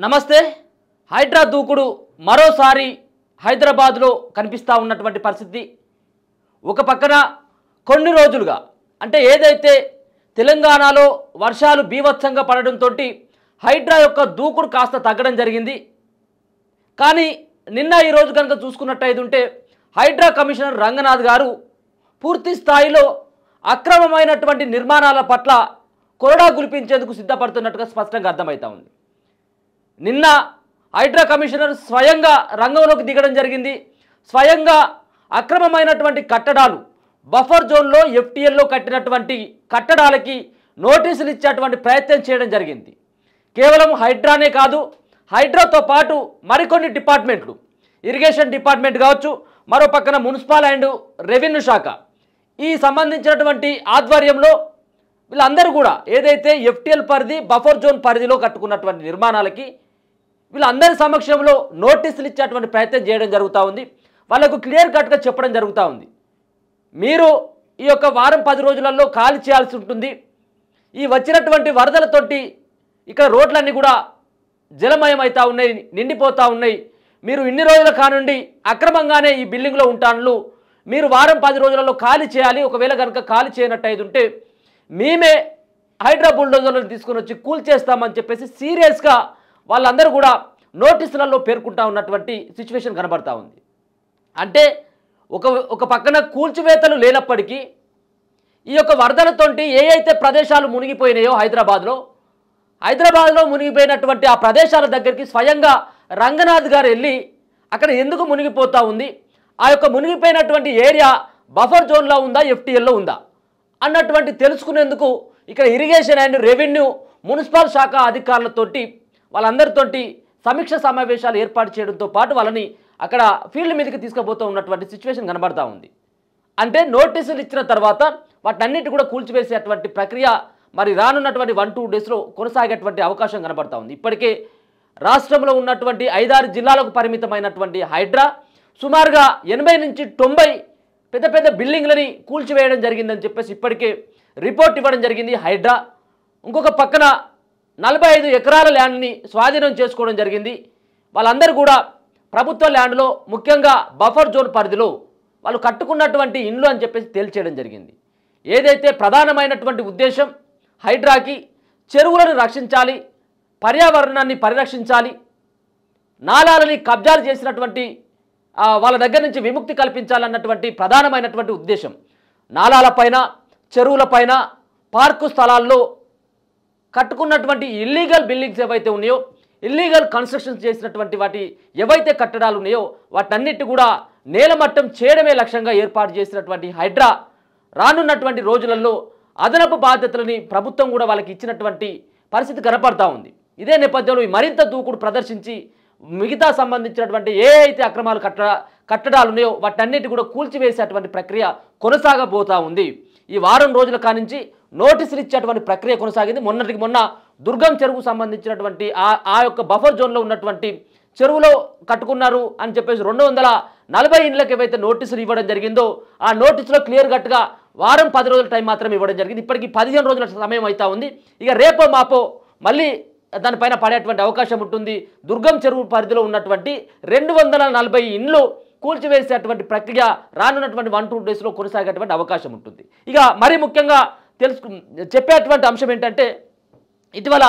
నమస్తే. హైడ్రా దూకుడు మరోసారి హైదరాబాద్లో కనిపిస్తూ ఉన్నటువంటి పరిస్థితి. ఒక పక్కన కొన్ని రోజులుగా అంటే ఏదైతే తెలంగాణలో వర్షాలు బీభత్సంగా పడడంతో హైడ్రా యొక్క దూకుడు కాస్త తగ్గడం జరిగింది. కానీ నిన్న ఈరోజు కనుక చూసుకున్నట్టయితే హైడ్రా కమిషనర్ రంగనాథ్ గారు పూర్తి స్థాయిలో అక్రమమైనటువంటి నిర్మాణాల పట్ల కొరడా గుల్పించేందుకు సిద్ధపడుతున్నట్టుగా స్పష్టంగా అర్థమవుతా ఉంది. నిన్న హైడ్రా కమిషనర్ స్వయంగా రంగంలోకి దిగడం జరిగింది. స్వయంగా అక్రమమైనటువంటి కట్టడాలు బఫర్ జోన్లో ఎఫ్టీఎల్లో కట్టినటువంటి కట్టడాలకి నోటీసులు ఇచ్చేటువంటి ప్రయత్నం చేయడం జరిగింది. కేవలం హైడ్రానే కాదు, హైడ్రాతో పాటు మరికొన్ని డిపార్ట్మెంట్లు, ఇరిగేషన్ డిపార్ట్మెంట్ కావచ్చు, మరో పక్కన మున్సిపల్ అండ్ రెవెన్యూ శాఖ ఈ సంబంధించినటువంటి ఆధ్వర్యంలో వీళ్ళందరూ కూడా ఏదైతే ఎఫ్టీఎల్ పరిధి బఫర్ జోన్ పరిధిలో కట్టుకున్నటువంటి నిర్మాణాలకి వీళ్ళందరి సమక్షంలో నోటీసులు ఇచ్చేటువంటి ప్రయత్నం చేయడం జరుగుతూ ఉంది. వాళ్ళకు క్లియర్ కట్గా చెప్పడం జరుగుతూ ఉంది. మీరు ఈ యొక్క వారం 10 రోజులలో ఖాళీ చేయాల్సి ఉంటుంది. ఈ వచ్చినటువంటి వరదలతోటి ఇక్కడ రోడ్లన్నీ కూడా జలమయం అవుతూ ఉన్నాయి, నిండిపోతూ ఉన్నాయి. మీరు ఇన్ని రోజుల కానుండి అక్రమంగానే ఈ బిల్డింగ్లో ఉంటాను, మీరు వారం 10 రోజులలో ఖాళీ చేయాలి. ఒకవేళ కనుక ఖాళీ చేయనట్టయితే ఉంటే మేమే హైడ్రా బుల్డోజర్లను తీసుకుని వచ్చి కూల్చేస్తామని చెప్పేసి సీరియస్గా వాళ్ళందరూ కూడా నోటీసులలో పేర్కొంటా ఉన్నటువంటి సిచ్యువేషన్ కనబడతా ఉంది. అంటే ఒక పక్కన కూల్చివేతలు లేనప్పటికీ ఈ యొక్క వరదలతోటి ఏ అయితే ప్రదేశాలు మునిగిపోయినాయో హైదరాబాద్లో మునిగిపోయినటువంటి ఆ ప్రదేశాల దగ్గరికి స్వయంగా రంగనాథ్ గారు వెళ్ళి అక్కడ ఎందుకు మునిగిపోతూ ఉంది, ఆ యొక్క మునిగిపోయినటువంటి ఏరియా బఫర్ జోన్లో ఉందా ఎఫ్టీఎల్లో ఉందా అన్నటువంటి తెలుసుకునేందుకు ఇక్కడ ఇరిగేషన్ అండ్ రెవెన్యూ మున్సిపల్ శాఖ అధికారులతోటి వాళ్ళందరితోటి సమీక్ష సమావేశాలు ఏర్పాటు చేయడంతో పాటు వాళ్ళని అక్కడ ఫీల్డ్ మీదకి తీసుకుపోతూ ఉన్నటువంటి సిచ్యువేషన్ కనబడతా ఉంది. అంటే నోటీసులు ఇచ్చిన తర్వాత వాటన్నిటి కూడా కూల్చివేసేటువంటి ప్రక్రియ మరి రానున్నటువంటి 1-2 డేస్లో కొనసాగేటువంటి అవకాశం కనబడతా ఉంది. ఇప్పటికే రాష్ట్రంలో ఉన్నటువంటి 5-6 జిల్లాలకు పరిమితమైనటువంటి హైడ్రా సుమారుగా 80 నుంచి 90 పెద్ద పెద్ద బిల్డింగ్లని కూల్చివేయడం జరిగిందని చెప్పేసి ఇప్పటికే రిపోర్ట్ ఇవ్వడం జరిగింది హైడ్రా. ఇంకొక పక్కన 45 ఎకరాల ల్యాండ్ని స్వాధీనం చేసుకోవడం జరిగింది. వాళ్ళందరూ కూడా ప్రభుత్వ ల్యాండ్లో ముఖ్యంగా బఫర్ జోన్ పరిధిలో వాళ్ళు కట్టుకున్నటువంటి ఇండ్లు అని చెప్పేసి తేల్చేయడం జరిగింది. ఏదైతే ప్రధానమైనటువంటి ఉద్దేశం హైడ్రాకి చెరువులను రక్షించాలి, పర్యావరణాన్ని పరిరక్షించాలి, నాలాలని కబ్జాలు చేసినటువంటి వాళ్ళ దగ్గర నుంచి విముక్తి కల్పించాలన్నటువంటి ప్రధానమైనటువంటి ఉద్దేశం. నాలాలపైన, చెరువులపైన, పార్కు స్థలాల్లో కట్టుకున్నటువంటి ఇల్లీగల్ బిల్డింగ్స్ ఏవైతే ఉన్నాయో, ఇల్లీగల్ కన్స్ట్రక్షన్స్ చేసినటువంటి వాటి ఏవైతే కట్టడాలు ఉన్నాయో వాటన్నిటి కూడా నేలమట్టం చేయడమే లక్ష్యంగా ఏర్పాటు చేసినటువంటి హైడ్రా రానున్నటువంటి రోజులలో అదనపు బాధ్యతలని ప్రభుత్వం కూడా వాళ్ళకి ఇచ్చినటువంటి పరిస్థితి కనపడతా ఉంది. ఇదే నేపథ్యంలో మరింత దూకుడు ప్రదర్శించి మిగతా సంబంధించినటువంటి ఏ అయితే అక్రమాలు కట్టడాలు ఉన్నాయో వాటన్నిటి కూడా కూల్చివేసేటువంటి ప్రక్రియ కొనసాగబోతూ ఉంది. ఈ వారం రోజుల కానించి నోటీసులు ఇచ్చేటువంటి ప్రక్రియ కొనసాగింది. మొన్నటికి మొన్న దుర్గం చెరువుకు సంబంధించినటువంటి ఆ యొక్క బఫర్ జోన్లో ఉన్నటువంటి చెరువులో కట్టుకున్నారు అని చెప్పేసి 240 ఇండ్లకు ఏవైతే నోటీసులు ఇవ్వడం జరిగిందో ఆ నోటీసులో క్లియర్ కట్గా వారం 10 రోజుల టైం మాత్రం ఇవ్వడం జరిగింది. ఇప్పటికీ 15 రోజుల సమయం అవుతా ఉంది. ఇక రేపో మాపో మళ్ళీ దానిపైన పడేటువంటి అవకాశం ఉంటుంది. దుర్గం చెరువు పరిధిలో ఉన్నటువంటి 240 ఇండ్లు కూల్చివేసేటువంటి ప్రక్రియ రానున్నటువంటి 1-2 డేస్లో కొనసాగేటువంటి అవకాశం ఉంటుంది. ఇక మరీ ముఖ్యంగా చెప్పేటువంటి అంశం ఏంటంటే ఇటీవల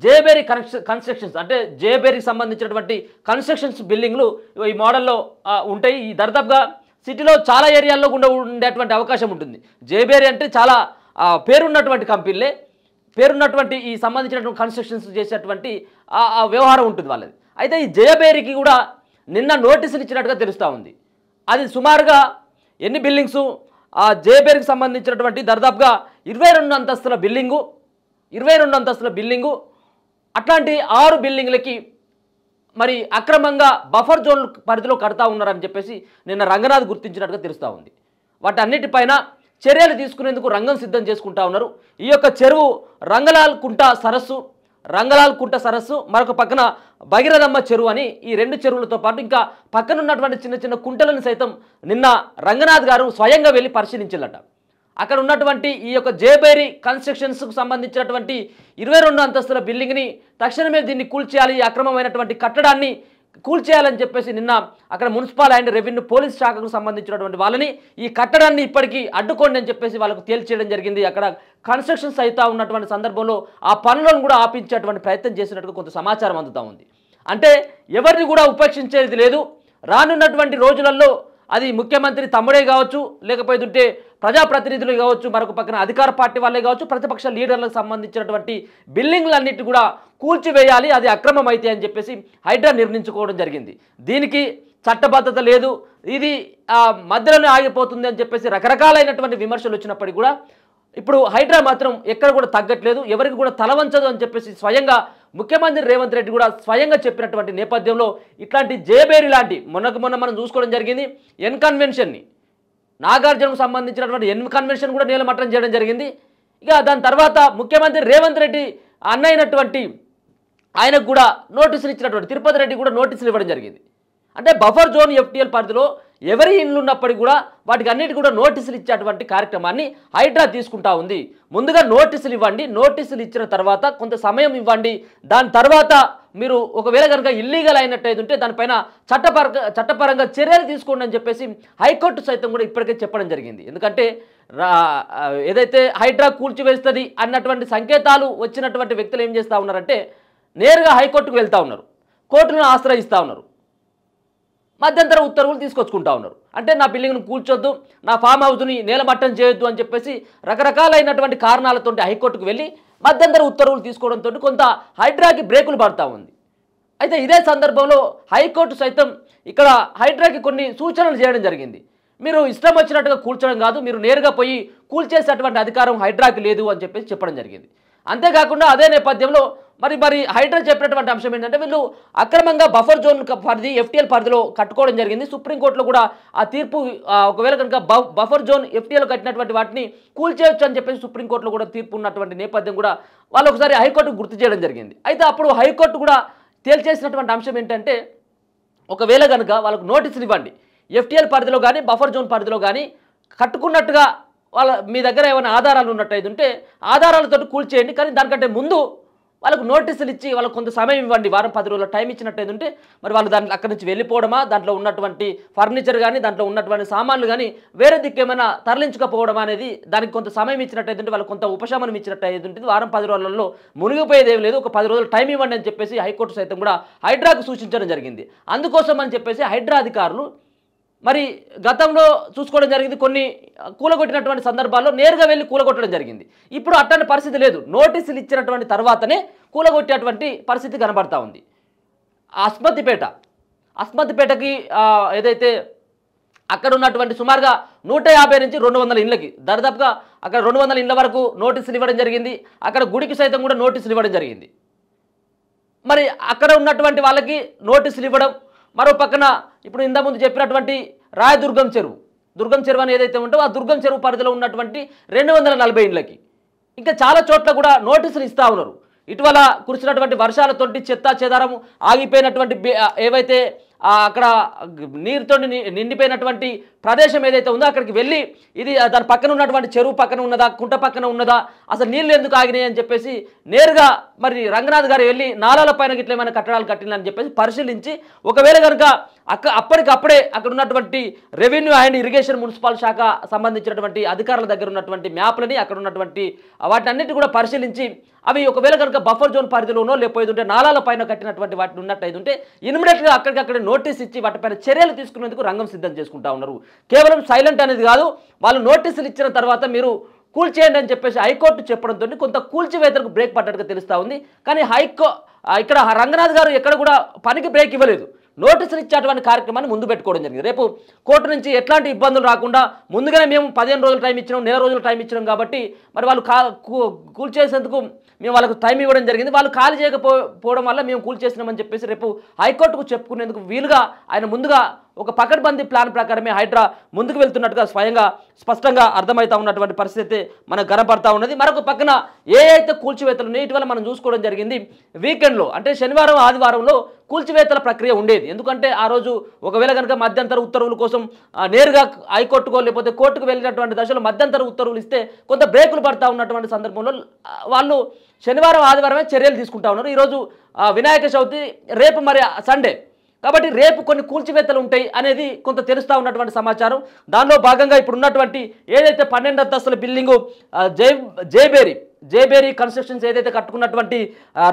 జేబేరీ కన్స్ట్రక్షన్స్ అంటే జేబేరీకి సంబంధించినటువంటి కన్స్ట్రక్షన్స్ బిల్డింగ్లు ఈ మోడల్లో ఉంటాయి. ఈ దర్దాపుగా సిటీలో చాలా ఏరియాల్లో కూడా ఉండేటువంటి అవకాశం ఉంటుంది. జేబేరీ అంటే చాలా పేరున్నటువంటి కంపెనీలే, పేరున్నటువంటి ఈ సంబంధించినటువంటి కన్స్ట్రక్షన్స్ చేసేటువంటి వ్యవహారం ఉంటుంది వాళ్ళది. అయితే ఈ జయబేరికి కూడా నిన్న నోటీసులు ఇచ్చినట్టుగా తెలుస్తూ ఉంది. అది సుమారుగా ఎన్ని బిల్డింగ్స్ ఆ జయబేరికి సంబంధించినటువంటి దర్దాపుగా 22 అంతస్తుల బిల్డింగు అట్లాంటి 6 బిల్డింగ్లకి మరి అక్రమంగా బఫర్ జోన్ పరిధిలో కడతా ఉన్నారని చెప్పేసి నిన్న రంగనాథ్ గుర్తించినట్టుగా తెలుస్తూ ఉంది. వాటన్నిటిపైన చర్యలు తీసుకునేందుకు రంగం సిద్ధం చేసుకుంటా ఉన్నారు. ఈ యొక్క చెరువు రంగలాల్ కుంట సరస్సు మరొక పక్కన భగీరథమ్మ చెరువు అని ఈ 2 చెరువులతో పాటు ఇంకా పక్కన ఉన్నటువంటి చిన్న చిన్న కుంటలను సైతం నిన్న రంగనాథ్ గారు స్వయంగా వెళ్ళి పరిశీలించాలట. అక్కడ ఉన్నటువంటి ఈ యొక్క జేబేరీ కన్స్ట్రక్షన్స్కు సంబంధించినటువంటి 22 అంతస్తుల బిల్డింగ్ని తక్షణమే దీన్ని కూల్చేయాలి, ఈ అక్రమమైనటువంటి కట్టడాన్ని కూల్చేయాలని చెప్పేసి నిన్న అక్కడ మున్సిపల్ అండ్ రెవెన్యూ పోలీస్ శాఖకు సంబంధించినటువంటి వాళ్ళని ఈ కట్టడాన్ని ఇప్పటికీ అడ్డుకోండి అని చెప్పేసి వాళ్ళకు తేల్చేయడం జరిగింది. అక్కడ కన్స్ట్రక్షన్స్ అయితే ఉన్నటువంటి సందర్భంలో ఆ పనులను కూడా ఆపించేటువంటి ప్రయత్నం చేసినట్టుగా కొంత సమాచారం అందుతూ ఉంది. అంటే ఎవరిని కూడా ఉపేక్షించేది లేదు. రానున్నటువంటి రోజులలో అది ముఖ్యమంత్రి తమ్ముడే కావచ్చు, లేకపోతే ప్రజాప్రతినిధులు కావచ్చు, మరొక పక్కన అధికార పార్టీ వాళ్ళే కావచ్చు, ప్రతిపక్ష లీడర్లకు సంబంధించినటువంటి బిల్డింగ్లన్నిటి కూడా కూల్చివేయాలి, అది అక్రమం అయితే అని చెప్పేసి హైడ్రా నిర్ణయించుకోవడం జరిగింది. దీనికి చట్టబద్ధత లేదు, ఇది మధ్యలోనే ఆగిపోతుంది అని చెప్పేసి రకరకాలైనటువంటి విమర్శలు వచ్చినప్పటికీ కూడా ఇప్పుడు హైడ్రా మాత్రం ఎక్కడ కూడా తగ్గట్లేదు, ఎవరికి కూడా తలవంచదు అని చెప్పేసి స్వయంగా ముఖ్యమంత్రి రేవంత్ రెడ్డి కూడా స్వయంగా చెప్పినటువంటి నేపథ్యంలో ఇట్లాంటి జేబేరీ లాంటి మొన్న మనం చూసుకోవడం జరిగింది. ఎన్ కన్వెన్షన్ని, నాగార్జునకు సంబంధించినటువంటి ఎన్ కన్వెన్షన్ కూడా నీలమట్టం చేయడం జరిగింది. ఇక దాని తర్వాత ముఖ్యమంత్రి రేవంత్ రెడ్డి అన్నైనటువంటి ఆయనకు కూడా నోటీసులు ఇచ్చినటువంటి తిరుపతి రెడ్డి కూడా నోటీసులు ఇవ్వడం జరిగింది. అంటే బఫర్ జోన్ ఎఫ్టీఎల్ పరిధిలో ఎవరి ఇండ్లు ఉన్నప్పటికీ కూడా వాటికి అన్నిటి కూడా నోటీసులు ఇచ్చేటువంటి కార్యక్రమాన్ని హైడ్రా తీసుకుంటా ఉంది. ముందుగా నోటీసులు ఇవ్వండి, నోటీసులు ఇచ్చిన తర్వాత కొంత సమయం ఇవ్వండి, దాని తర్వాత మీరు ఒకవేళ కనుక ఇల్లీగల్ అయినట్టయితే దానిపైన చట్టపరంగా చర్యలు తీసుకోండి అని చెప్పేసి హైకోర్టు సైతం కూడా ఇప్పటికే చెప్పడం జరిగింది. ఎందుకంటే ఏదైతే హైడ్రా కూల్చివేస్తుంది అన్నటువంటి సంకేతాలు వచ్చినటువంటి వ్యక్తులు ఏం చేస్తూ ఉన్నారంటే నేరుగా హైకోర్టుకు వెళ్తూ ఉన్నారు, కోర్టులను ఆశ్రయిస్తూ ఉన్నారు, మధ్యంతర ఉత్తర్వులు తీసుకొచ్చుకుంటా ఉన్నారు. అంటే నా బిల్డింగ్ను కూల్చొద్దు, నా ఫామ్ హౌస్ని నేలమట్టం చేయొద్దు అని చెప్పేసి రకరకాలైనటువంటి కారణాలతో హైకోర్టుకు వెళ్ళి మధ్యంతర ఉత్తర్వులు తీసుకోవడంతో కొంత హైడ్రాకి బ్రేకులు పడతా ఉంది. అయితే ఇదే సందర్భంలో హైకోర్టు సైతం ఇక్కడ హైడ్రాకి కొన్ని సూచనలు చేయడం జరిగింది. మీరు ఇష్టం వచ్చినట్టుగా కూల్చడం కాదు, మీరు నేరుగా పోయి కూల్చేసేటువంటి అధికారం హైడ్రాకి లేదు అని చెప్పేసి చెప్పడం జరిగింది. అంతేకాకుండా అదే నేపథ్యంలో మరి హైడ్రా చెప్పినటువంటి అంశం ఏంటంటే వీళ్ళు అక్రమంగా బఫర్ జోన్ పరిధి ఎఫ్టీఎల్ పరిధిలో కట్టుకోవడం జరిగింది. సుప్రీంకోర్టులో కూడా ఆ తీర్పు ఒకవేళ కనుక బఫర్ జోన్ ఎఫ్టీఎల్ కట్టినటువంటి వాటిని కూల్చేయొచ్చు అని చెప్పేసి సుప్రీంకోర్టులో కూడా తీర్పు ఉన్నటువంటి నేపథ్యం కూడా వాళ్ళు ఒకసారి హైకోర్టుకు గుర్తు చేయడం జరిగింది. అయితే అప్పుడు హైకోర్టు కూడా తేల్చేసినటువంటి అంశం ఏంటంటే ఒకవేళ కనుక వాళ్ళకు నోటీసులు ఇవ్వండి, ఎఫ్టీఎల్ పరిధిలో కానీ బఫర్ జోన్ పరిధిలో కానీ కట్టుకున్నట్టుగా మీ దగ్గర ఏమైనా ఆధారాలు ఉన్నట్టయితే ఉంటే ఆధారాలతో కూల్చేయండి, కానీ దానికంటే ముందు వాళ్ళకు నోటీసులు ఇచ్చి వాళ్ళకు కొంత సమయం ఇవ్వండి, వారం 10 రోజుల టైం ఇచ్చినట్టయితే ఉంటే మరి వాళ్ళు దాంట్లో అక్కడి నుంచి వెళ్ళిపోవడమా, దాంట్లో ఉన్నటువంటి ఫర్నిచర్ కానీ దాంట్లో ఉన్నటువంటి సామాన్లు కానీ వేరే దిక్కేమైనా తరలించకపోవడం అనేది దానికి కొంత సమయం ఇచ్చినట్టయితే వాళ్ళకు కొంత ఉపశమనం ఇచ్చినట్టయితే ఉంటుంది. వారం 10 రోజులలో మునిగిపోయేది ఏం లేదు, ఒక 10 రోజులు టైం ఇవ్వండి అని చెప్పేసి హైకోర్టు సైతం కూడా హైడ్రాకు సూచించడం జరిగింది. అందుకోసం అని చెప్పేసి హైడ్రా అధికారులు మరి గతంలో చూసుకోవడం జరిగింది, కొన్ని కూలగొట్టినటువంటి సందర్భాల్లో నేరుగా వెళ్ళి కూలగొట్టడం జరిగింది. ఇప్పుడు అట్లాంటి పరిస్థితి లేదు, నోటీసులు ఇచ్చినటువంటి తర్వాతనే కూలగొట్టేటువంటి పరిస్థితి కనబడతా ఉంది. అస్మతిపేటకి ఏదైతే అక్కడ ఉన్నటువంటి సుమారుగా 150 నుంచి 200 ఇళ్ళకి దాదాపుగా అక్కడ 200 ఇళ్ళ వరకు నోటీసులు ఇవ్వడం జరిగింది. అక్కడ గుడికి సైతం కూడా నోటీసులు ఇవ్వడం జరిగింది. మరి అక్కడ ఉన్నటువంటి వాళ్ళకి నోటీసులు ఇవ్వడం, మరో పక్కన ఇప్పుడు ఇంతకుముందు చెప్పినటువంటి రాయదుర్గం చెరువు అని ఏదైతే ఉంటో ఆ దుర్గం చెరువు పరిధిలో ఉన్నటువంటి 240 ఇండ్లకి ఇంకా చాలా చోట్ల కూడా నోటీసులు ఇస్తూ ఉన్నారు. ఇటీవల కురిసినటువంటి వర్షాలతోటి చెత్త చెదారం ఆగిపోయినటువంటి ఏవైతే అక్కడ నీరుతో నిండిపోయినటువంటి ప్రదేశం ఏదైతే ఉందో అక్కడికి వెళ్ళి ఇది దాని పక్కన ఉన్నటువంటి చెరువు పక్కన ఉన్నదా, కుంట పక్కన ఉన్నదా, అసలు నీళ్ళు ఎందుకు ఆగినాయి అని చెప్పేసి నేరుగా మరి రంగనాథ్ గారు వెళ్ళి నాలాల పైన గిట్ల ఏమైనా కట్టడాలు కట్టినని చెప్పేసి పరిశీలించి ఒకవేళ కనుక అప్పటికప్పుడే అక్కడ ఉన్నటువంటి రెవెన్యూ అండ్ ఇరిగేషన్ మున్సిపల్ శాఖ సంబంధించినటువంటి అధికారుల దగ్గర ఉన్నటువంటి మ్యాప్లని అక్కడ ఉన్నటువంటి వాటినన్నిటి కూడా పరిశీలించి అవి ఒకవేళ కనుక బఫర్ జోన్ పరిధిలోనో లేకపోతే నాలాల పైన కట్టినటువంటి వాటిని ఉన్నట్టయితే ఇమ్మీడియట్గా అక్కడికక్కడ నోటీస్ ఇచ్చి వాటిపైన చర్యలు తీసుకునేందుకు రంగం సిద్ధం చేసుకుంటా ఉన్నారు. కేవలం సైలెంట్ అనేది కాదు, వాళ్ళు నోటీసులు ఇచ్చిన తర్వాత మీరు కూల్చేయండి అని చెప్పేసి హైకోర్టు చెప్పడంతో కొంత కూల్చివేతలకు బ్రేక్ పడ్డట్టుగా తెలుస్తూ ఉంది. కానీ ఇక్కడ రంగనాథ్ గారు ఎక్కడ కూడా పనికి బ్రేక్ ఇవ్వలేదు, నోటీసులు ఇచ్చేటువంటి కార్యక్రమాన్ని ముందు పెట్టుకోవడం జరిగింది. రేపు కోర్టు నుంచి ఎట్లాంటి ఇబ్బందులు రాకుండా ముందుగానే మేము 15 రోజులు టైం ఇచ్చినాం, నెల రోజులు టైం ఇచ్చినాం కాబట్టి మరి వాళ్ళు కూల్చేసేందుకు మేము వాళ్ళకు టైం ఇవ్వడం జరిగింది. వాళ్ళు ఖాళీ చేయకపోవడం వల్ల మేము కూల్చేసినామని చెప్పేసి రేపు హైకోర్టుకు చెప్పుకునేందుకు వీలుగా ఆయన ముందుగా ఒక పకడ్బందీ ప్లాన్ ప్రకారమే హైడ్రా ముందుకు వెళ్తున్నట్టుగా స్పష్టంగా అర్థమవుతా ఉన్నటువంటి పరిస్థితి మనకు కనపడతా ఉన్నది. మరొక పక్కన ఏ అయితే కూల్చివేతలు ఇటీవల మనం చూసుకోవడం జరిగింది. వీకెండ్లో అంటే శనివారం ఆదివారంలో కూల్చివేతల ప్రక్రియ ఉండేది. ఎందుకంటే ఆ రోజు ఒకవేళ కనుక మధ్యంతర ఉత్తర్వుల కోసం నేరుగా హైకోర్టుకో లేకపోతే కోర్టుకు వెళ్ళినటువంటి దశలో మధ్యంతర ఉత్తర్వులు ఇస్తే కొంత బ్రేకులు పడతా ఉన్నటువంటి సందర్భంలో వాళ్ళు శనివారం ఆదివారమే చర్యలు తీసుకుంటా ఉన్నారు. ఈరోజు వినాయక చవితి, రేపు మరి సండే కాబట్టి రేపు కొన్ని కూల్చివేతలు ఉంటాయి అనేది కొంత తెలుస్తూ ఉన్నటువంటి సమాచారం. దానిలో భాగంగా ఇప్పుడు ఉన్నటువంటి ఏదైతే 12 అంతస్తుల బిల్డింగు జేబేరీ కన్స్ట్రక్షన్స్ ఏదైతే కట్టుకున్నటువంటి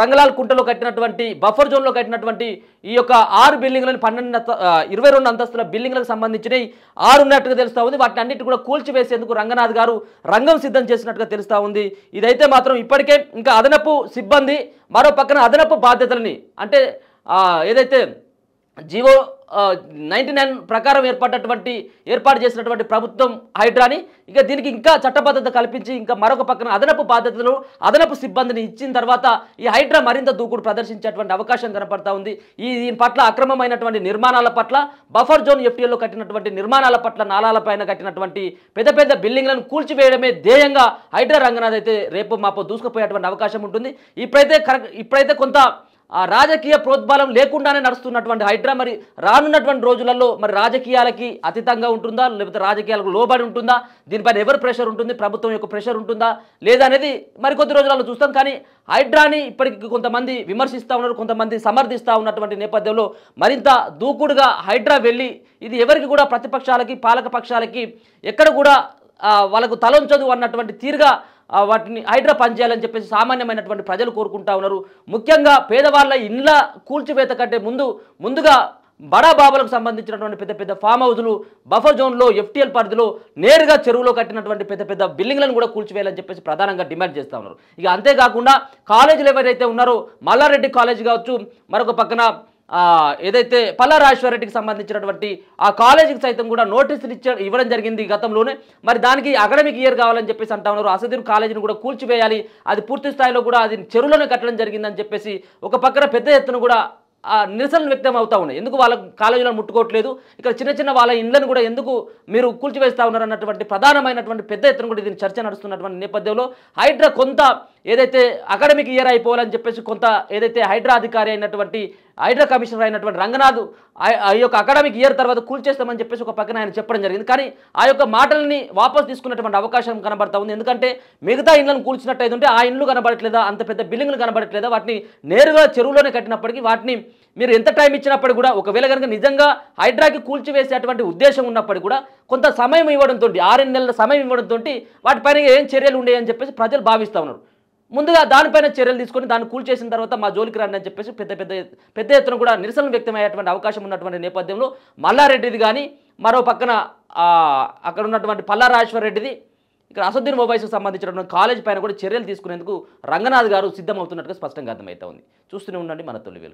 రంగలాల్ కుంటలో కట్టినటువంటి బఫర్ జోన్లో కట్టినటువంటి ఈ యొక్క 6 బిల్డింగ్లను 22 అంతస్తుల బిల్డింగ్లకు సంబంధించినవి 6 ఉన్నట్టుగా తెలుస్తూ ఉంది. వాటిని అన్నిటి కూడా కూల్చివేసేందుకు రంగనాథ్ గారు రంగం సిద్ధం చేసినట్టుగా తెలుస్తూ ఉంది. ఇదైతే మాత్రం ఇప్పటికే ఇంకా అదనపు సిబ్బంది, మరో పక్కన అదనపు బాధ్యతలని అంటే ఏదైతే జీవో 99 ప్రకారం ఏర్పాటు చేసినటువంటి ప్రభుత్వం హైడ్రాని ఇక దీనికి ఇంకా చట్టబద్ధత కల్పించి ఇంకా మరొక పక్కన అదనపు బాధ్యతలు, అదనపు సిబ్బందిని ఇచ్చిన తర్వాత ఈ హైడ్రా మరింత దూకుడు ప్రదర్శించేటువంటి అవకాశం కనపడతా ఉంది. దీని పట్ల అక్రమమైనటువంటి నిర్మాణాల పట్ల, బఫర్ జోన్ ఎఫ్టీఎల్లో కట్టినటువంటి నిర్మాణాల పట్ల, నాలాలపైన కట్టినటువంటి పెద్ద పెద్ద బిల్డింగ్లను కూల్చివేయడమే ధ్యేయంగా హైడ్రా రంగనాథ్ అయితే రేపు మాపో దూసుకుపోయేటువంటి అవకాశం ఉంటుంది. ఇప్పుడైతే కొంత రాజకీయ ప్రోద్బలం లేకుండానే నడుస్తున్నటువంటి హైడ్రా మరి రానున్నటువంటి రోజులలో మరి రాజకీయాలకి అతీతంగా ఉంటుందా, లేకపోతే రాజకీయాలకు లోబడి ఉంటుందా, దీనిపైన ఎవరు ప్రెషర్ ఉంటుంది, ప్రభుత్వం యొక్క ప్రెషర్ ఉంటుందా లేదా అనేది మరికొద్ది రోజులలో చూస్తాం. కానీ హైడ్రాని ఇప్పటికి కొంతమంది విమర్శిస్తూ ఉన్నారు, కొంతమంది సమర్థిస్తూ ఉన్నటువంటి నేపథ్యంలో మరింత దూకుడుగా హైడ్రా వెళ్ళి ఇది ఎవరికి కూడా ప్రతిపక్షాలకి, పాలక పక్షాలకి ఎక్కడ కూడా వాళ్ళకు తలొంచదు అన్నటువంటి తీరుగా వాటిని హైడ్రా పనిచేయాలని చెప్పేసి సామాన్యమైనటువంటి ప్రజలు కోరుకుంటా ఉన్నారు. ముఖ్యంగా పేదవాళ్ళ ఇండ్ల కూల్చివేత కంటే ముందుగా బడా బాబులకు సంబంధించినటువంటి పెద్ద పెద్ద ఫామ్ హౌజులు, బఫర్ జోన్లో ఎఫ్టీఎల్ పరిధిలో నేరుగా చెరువులో కట్టినటువంటి పెద్ద పెద్ద బిల్డింగ్లను కూడా కూల్చివేయాలని చెప్పేసి ప్రధానంగా డిమాండ్ చేస్తూ ఉన్నారు. ఇక అంతేకాకుండా కాలేజీలు ఎవరైతే ఉన్నారో మల్లారెడ్డి కాలేజ్ కావచ్చు, మరొక పక్కన ఏదైతే పల్లారాజేశ్వర రెడ్డికి సంబంధించినటువంటి ఆ కాలేజీకి సైతం కూడా నోటీసులు ఇవ్వడం జరిగింది గతంలోనే. మరి దానికి అకాడమిక్ ఇయర్ కావాలని చెప్పేసి అంటా ఉన్నారు. అసదుద్దీన్ కాలేజీని కూడా కూల్చివేయాలి, అది పూర్తి స్థాయిలో కూడా అది చెరువులోనే కట్టడం జరిగిందని చెప్పేసి ఒక పక్కన పెద్ద ఎత్తున కూడా నిరసనలు వ్యక్తం అవుతా ఉన్నాయి. ఎందుకు వాళ్ళ కాలేజీలను ముట్టుకోవట్లేదు, ఇక్కడ చిన్న చిన్న వాళ్ళ ఇండ్లను కూడా ఎందుకు మీరు కూల్చివేస్తూ ఉన్నారు అన్నటువంటి ప్రధానమైనటువంటి పెద్ద ఎత్తున కూడా దీని చర్చ నడుస్తున్నటువంటి నేపథ్యంలో హైడ్రా కొంత ఏదైతే అకాడమిక్ ఇయర్ అయిపోవాలని చెప్పేసి కొంత ఏదైతే హైడ్రా అధికారి అయినటువంటి హైడ్రా కమిషనర్ అయినటువంటి రంగనాథ్ ఆ యొక్క అకాడమిక్ ఇయర్ తర్వాత కూల్చేస్తామని చెప్పేసి ఒక పక్కన ఆయన చెప్పడం జరిగింది. కానీ ఆ యొక్క మాటల్ని వాపసు తీసుకున్నటువంటి అవకాశం కనబడతా ఉంది. ఎందుకంటే మిగతా ఇండ్లను కూల్చినట్టయితే ఆ ఇండ్లు కనబడట్లేదా, అంత పెద్ద బిల్డింగ్లు కనబడట్లేదా, వాటిని నేరుగా చెరువులోనే కట్టినప్పటికీ వాటిని మీరు ఎంత టైం ఇచ్చినప్పటికీ కూడా ఒకవేళ కనుక నిజంగా హైడ్రాకి కూల్చివేసేటువంటి ఉద్దేశం ఉన్నప్పటికీ కూడా కొంత సమయం ఇవ్వడంతో 6 నెలల సమయం ఇవ్వడంతో వాటిపైన ఏం చర్యలు ఉండేయని చెప్పేసి ప్రజలు భావిస్తూ ఉన్నారు. ముందుగా దానిపైన చర్యలు తీసుకొని దాన్ని కూల్చేసిన తర్వాత మా జోలికి రండి అని చెప్పేసి పెద్ద ఎత్తున కూడా నిరసనలు వ్యక్తమయ్యేటువంటి అవకాశం ఉన్నటువంటి నేపథ్యంలో మల్లారెడ్డిది కానీ మరో పక్కన అక్కడ ఉన్నటువంటి పల్లారాజేశ్వర రెడ్డిది, ఇక్కడ అసదుద్దీన్ మొబైల్స్కి సంబంధించినటువంటి కాలేజ్ పైన కూడా చర్యలు తీసుకునేందుకు రంగనాథ్ గారు సిద్ధమవుతున్నట్టుగా స్పష్టంగా అర్థమవుతా ఉంది. చూస్తూనే ఉండండి మన తొలి వెలుగు.